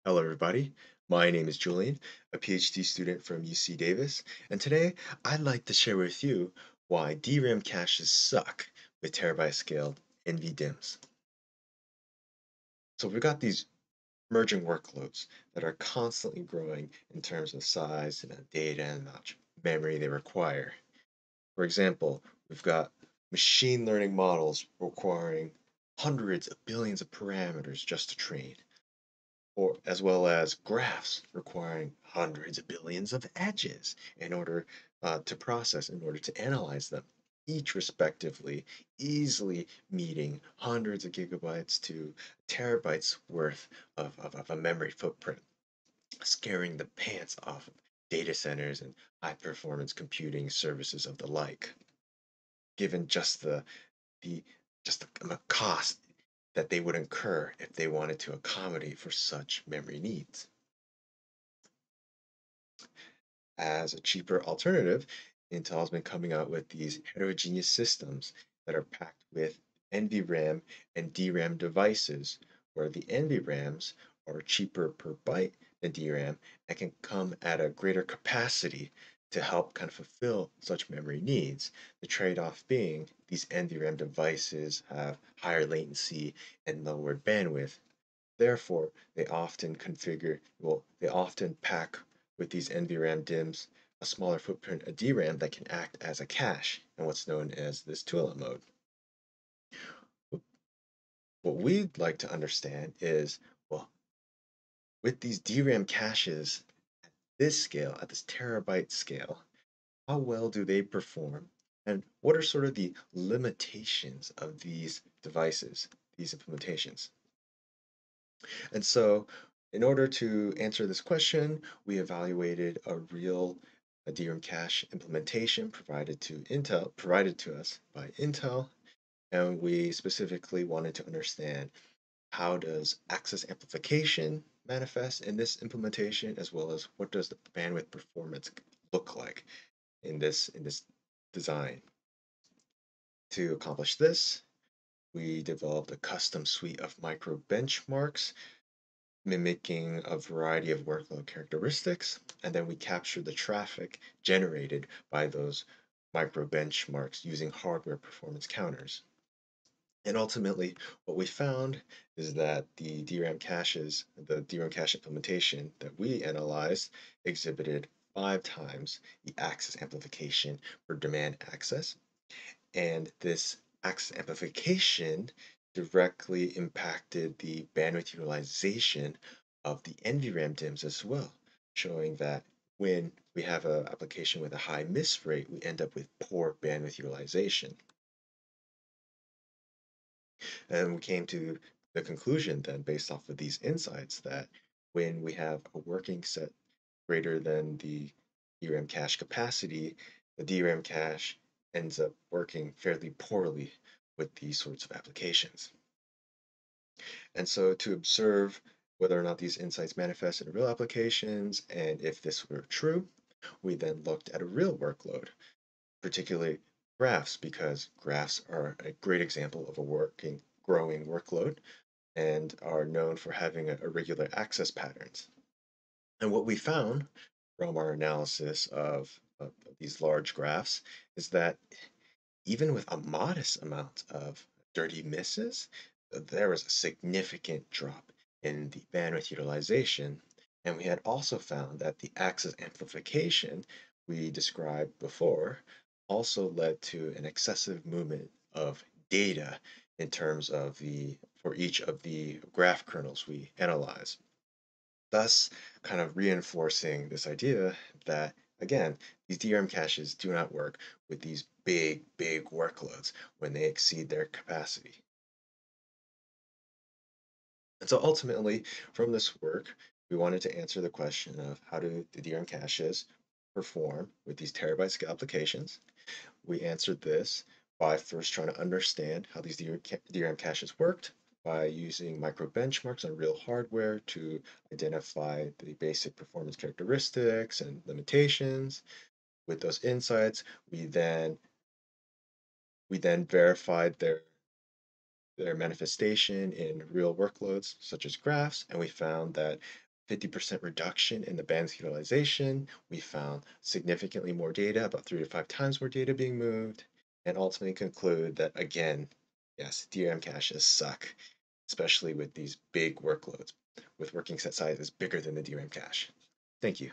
Hello, everybody. My name is Julian, a PhD student from UC Davis, and today I'd like to share with you why DRAM caches suck with terabyte scale NVDIMMs. So we've got these emerging workloads that are constantly growing in terms of size and data and how much memory they require. For example, we've got machine learning models requiring hundreds of billions of parameters just to train, or as well as graphs requiring hundreds of billions of edges in order in order to analyze them, each respectively easily meeting hundreds of gigabytes to terabytes worth of a memory footprint, scaring the pants off of data centers and high performance computing services of the like, given the just the cost that they would incur if they wanted to accommodate for such memory needs. As a cheaper alternative, Intel's been coming out with these heterogeneous systems that are packed with NVRAM and DRAM devices, where the NVRAMs are cheaper per byte than DRAM and can come at a greater capacity to help kind of fulfill such memory needs. The trade-off being these NVRAM devices have higher latency and lower bandwidth. Therefore, they often pack with these NVRAM DIMMs a smaller footprint of DRAM that can act as a cache in what's known as this tool-out mode. What we'd like to understand is, well, with these DRAM caches at this scale, at this terabyte scale, how well do they perform? And what are sort of the limitations of these devices, these implementations? And so, in order to answer this question, we evaluated a DRAM cache implementation provided to us by Intel, and we specifically wanted to understand how does access amplification manifest in this implementation, as well as what does the bandwidth performance look like in this design. To accomplish this, we developed a custom suite of micro benchmarks mimicking a variety of workload characteristics, and then we capture the traffic generated by those micro benchmarks using hardware performance counters. And ultimately, what we found is that the DRAM cache implementation that we analyzed exhibited 5 times the access amplification for demand access, and this access amplification directly impacted the bandwidth utilization of the NVRAM DIMMs as well, showing that when we have an application with a high miss rate, we end up with poor bandwidth utilization. And we came to the conclusion then, based off of these insights, that when we have a working set greater than the DRAM cache capacity, the DRAM cache ends up working fairly poorly with these sorts of applications. And so to observe whether or not these insights manifest in real applications, and if this were true, we then looked at a real workload, particularly graphs, because graphs are a great example of a growing workload and are known for having irregular access patterns. And what we found from our analysis of these large graphs is that even with a modest amount of dirty misses, there was a significant drop in the bandwidth utilization. And we had also found that the access amplification we described before also led to an excessive movement of data in terms of for each of the graph kernels we analyze, thus kind of reinforcing this idea that, again, these DRM caches do not work with these big workloads when they exceed their capacity. And so ultimately, from this work, we wanted to answer the question of how do the DRM caches perform with these terabyte scale applications. We answered this by first trying to understand how these DRAM caches worked by using micro benchmarks on real hardware to identify the basic performance characteristics and limitations. With those insights, we then verified their manifestation in real workloads such as graphs, and we found that 50% reduction in the bandwidth utilization. We found significantly more data, about 3 to 5 times more data being moved, and ultimately conclude that, again, yes, DRAM caches suck, especially with these big workloads with working set sizes bigger than the DRAM cache. Thank you.